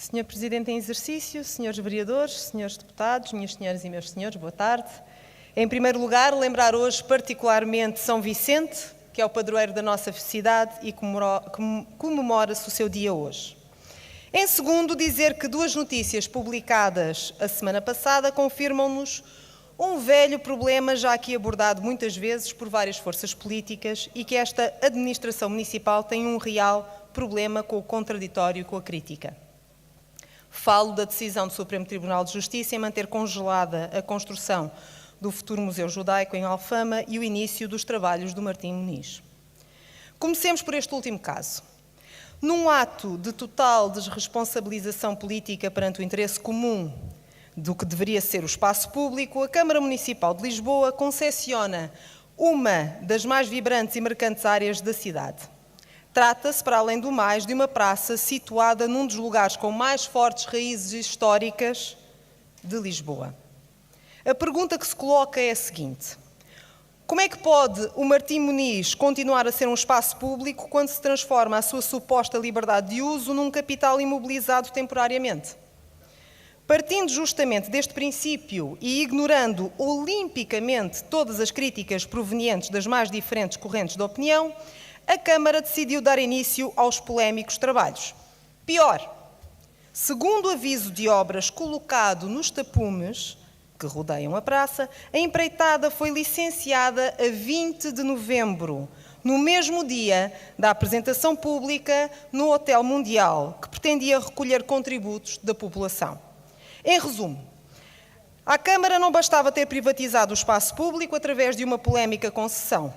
Senhor Presidente em exercício, senhores vereadores, senhores deputados, minhas senhoras e meus senhores, boa tarde. Em primeiro lugar, lembrar hoje particularmente São Vicente, que é o padroeiro da nossa cidade e comemora-se o seu dia hoje. Em segundo, dizer que duas notícias publicadas a semana passada confirmam-nos um velho problema já aqui abordado muitas vezes por várias forças políticas e que esta administração municipal tem um real problema com o contraditório e com a crítica. Falo da decisão do Supremo Tribunal de Justiça em manter congelada a construção do futuro Museu Judaico em Alfama e o início dos trabalhos do Martim Muniz. Comecemos por este último caso. Num ato de total desresponsabilização política perante o interesse comum do que deveria ser o espaço público, a Câmara Municipal de Lisboa concessiona uma das mais vibrantes e marcantes áreas da cidade. Trata-se, para além do mais, de uma praça situada num dos lugares com mais fortes raízes históricas de Lisboa. A pergunta que se coloca é a seguinte: como é que pode o Martim Muniz continuar a ser um espaço público quando se transforma a sua suposta liberdade de uso num capital imobilizado temporariamente? Partindo justamente deste princípio e ignorando olimpicamente todas as críticas provenientes das mais diferentes correntes de opinião, a Câmara decidiu dar início aos polémicos trabalhos. Pior, segundo o aviso de obras colocado nos tapumes que rodeiam a praça, a empreitada foi licenciada a 20 de novembro, no mesmo dia da apresentação pública no Hotel Mundial, que pretendia recolher contributos da população. Em resumo, à Câmara não bastava ter privatizado o espaço público através de uma polémica concessão,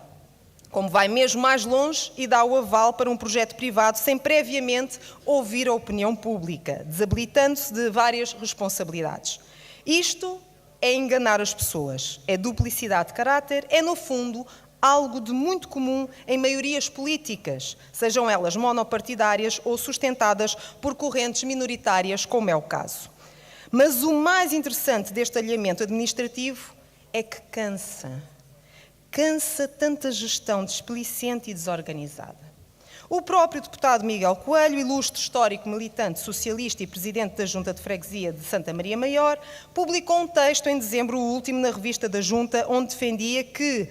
como vai mesmo mais longe e dá o aval para um projeto privado sem previamente ouvir a opinião pública, desabilitando-se de várias responsabilidades. Isto é enganar as pessoas, é duplicidade de caráter, é, no fundo, algo de muito comum em maiorias políticas, sejam elas monopartidárias ou sustentadas por correntes minoritárias, como é o caso. Mas o mais interessante deste alinhamento administrativo é que cansa tanta gestão displicente e desorganizada. O próprio deputado Miguel Coelho, ilustre histórico militante socialista e presidente da Junta de Freguesia de Santa Maria Maior, publicou um texto em dezembro último na revista da Junta, onde defendia que,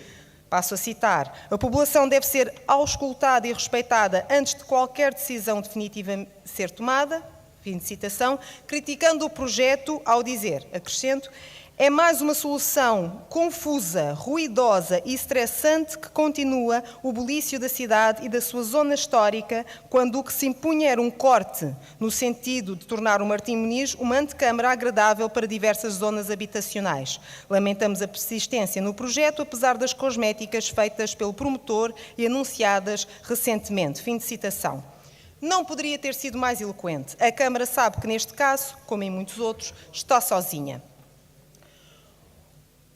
passo a citar, a população deve ser auscultada e respeitada antes de qualquer decisão definitiva ser tomada, fim de citação, criticando o projeto ao dizer, acrescento, é mais uma solução confusa, ruidosa e estressante que continua o bulício da cidade e da sua zona histórica, quando o que se impunha era um corte, no sentido de tornar o Martim Muniz uma antecâmara agradável para diversas zonas habitacionais. Lamentamos a persistência no projeto, apesar das cosméticas feitas pelo promotor e anunciadas recentemente. Fim de citação. Não poderia ter sido mais eloquente. A Câmara sabe que neste caso, como em muitos outros, está sozinha.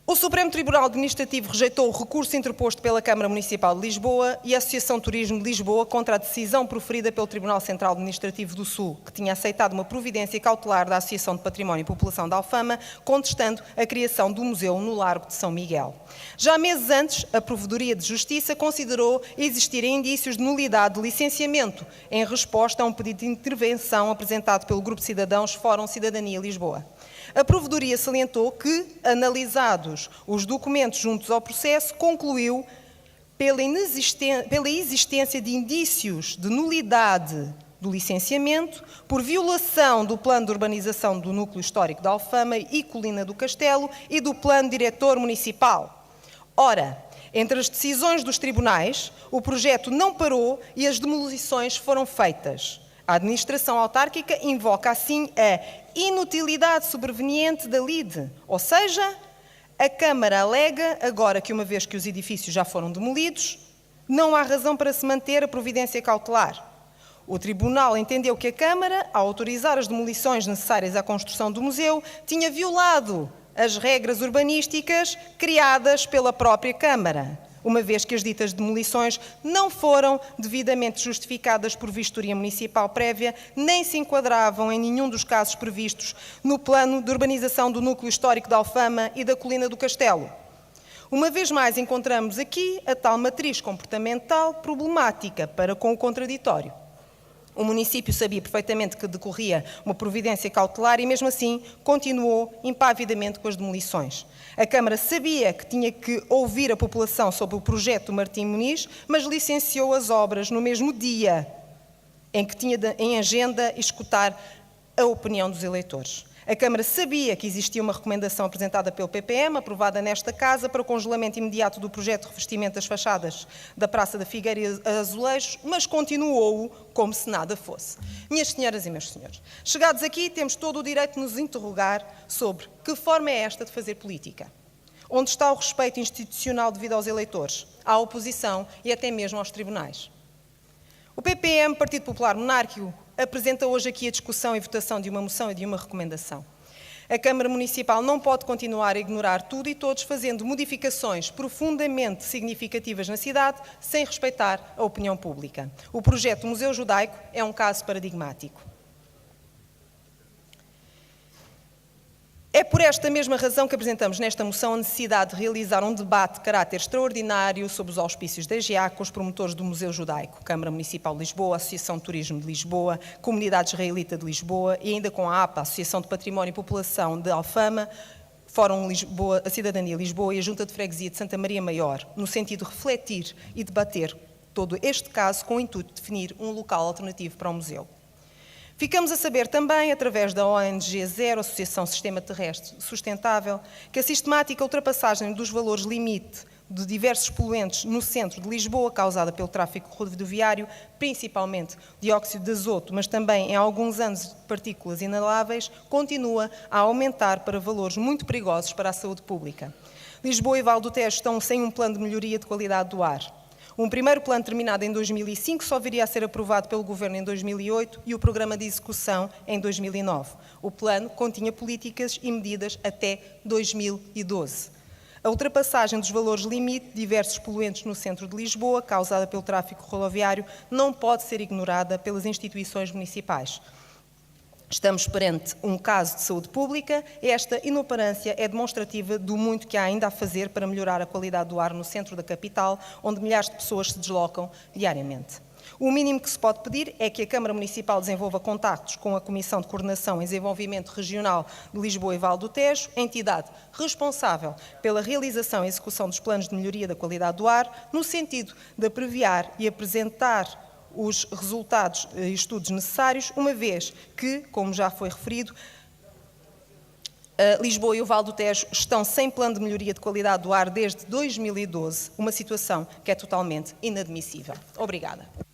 O Supremo Tribunal Administrativo rejeitou o recurso interposto pela Câmara Municipal de Lisboa e a Associação Turismo de Lisboa contra a decisão proferida pelo Tribunal Central Administrativo do Sul, que tinha aceitado uma providência cautelar da Associação de Património e População de Alfama, contestando a criação do museu no Largo de São Miguel. Já meses antes, a Provedoria de Justiça considerou existirem indícios de nulidade de licenciamento, em resposta a um pedido de intervenção apresentado pelo Grupo de Cidadãos Fórum Cidadania Lisboa. A Provedoria salientou que, analisados os documentos juntos ao processo, concluiu pela existência de indícios de nulidade do licenciamento, por violação do plano de urbanização do núcleo histórico de Alfama e Colina do Castelo e do plano diretor municipal. Ora, entre as decisões dos tribunais, o projeto não parou e as demolições foram feitas. A administração autárquica invoca, assim, a inutilidade sobreveniente da lide, ou seja, a Câmara alega, agora que uma vez que os edifícios já foram demolidos, não há razão para se manter a providência cautelar. O Tribunal entendeu que a Câmara, ao autorizar as demolições necessárias à construção do museu, tinha violado as regras urbanísticas criadas pela própria Câmara, uma vez que as ditas demolições não foram devidamente justificadas por vistoria municipal prévia, nem se enquadravam em nenhum dos casos previstos no plano de urbanização do núcleo histórico de Alfama e da Colina do Castelo. Uma vez mais encontramos aqui a tal matriz comportamental problemática para com o contraditório. O município sabia perfeitamente que decorria uma providência cautelar e, mesmo assim, continuou impavidamente com as demolições. A Câmara sabia que tinha que ouvir a população sobre o projeto do Martim Muniz, mas licenciou as obras no mesmo dia em que tinha em agenda escutar a opinião dos eleitores. A Câmara sabia que existia uma recomendação apresentada pelo PPM, aprovada nesta Casa, para o congelamento imediato do projeto de revestimento das fachadas da Praça da Figueira e Azulejos, mas continuou como se nada fosse. Minhas senhoras e meus senhores, chegados aqui, temos todo o direito de nos interrogar sobre que forma é esta de fazer política. Onde está o respeito institucional devido aos eleitores, à oposição e até mesmo aos tribunais? O PPM, Partido Popular Monárquico, apresenta hoje aqui a discussão e votação de uma moção e de uma recomendação. A Câmara Municipal não pode continuar a ignorar tudo e todos, fazendo modificações profundamente significativas na cidade, sem respeitar a opinião pública. O projeto do Museu Judaico é um caso paradigmático. É por esta mesma razão que apresentamos nesta moção a necessidade de realizar um debate de caráter extraordinário sob os auspícios da EGEAC com os promotores do Museu Judaico, Câmara Municipal de Lisboa, Associação de Turismo de Lisboa, Comunidade Israelita de Lisboa e ainda com a APA, Associação de Património e População de Alfama, Fórum Lisboa, a Cidadania Lisboa e a Junta de Freguesia de Santa Maria Maior, no sentido de refletir e debater todo este caso com o intuito de definir um local alternativo para o museu. Ficamos a saber também, através da ONG Zero, Associação Sistema Terrestre Sustentável, que a sistemática ultrapassagem dos valores limite de diversos poluentes no centro de Lisboa, causada pelo tráfego rodoviário, principalmente dióxido de azoto, mas também em alguns anos de partículas inaláveis, continua a aumentar para valores muito perigosos para a saúde pública. Lisboa e Val do Tejo estão sem um plano de melhoria de qualidade do ar. Um primeiro plano terminado em 2005 só viria a ser aprovado pelo Governo em 2008 e o programa de execução em 2009. O plano continha políticas e medidas até 2012. A ultrapassagem dos valores limite de diversos poluentes no centro de Lisboa, causada pelo tráfego rodoviário, não pode ser ignorada pelas instituições municipais. Estamos perante um caso de saúde pública e esta inoperância é demonstrativa do muito que há ainda a fazer para melhorar a qualidade do ar no centro da capital, onde milhares de pessoas se deslocam diariamente. O mínimo que se pode pedir é que a Câmara Municipal desenvolva contactos com a Comissão de Coordenação e Desenvolvimento Regional de Lisboa e Val do Tejo, entidade responsável pela realização e execução dos planos de melhoria da qualidade do ar, no sentido de abreviar e apresentar os resultados e estudos necessários, uma vez que, como já foi referido, Lisboa e o Val do Tejo estão sem plano de melhoria de qualidade do ar desde 2012, uma situação que é totalmente inadmissível. Obrigada.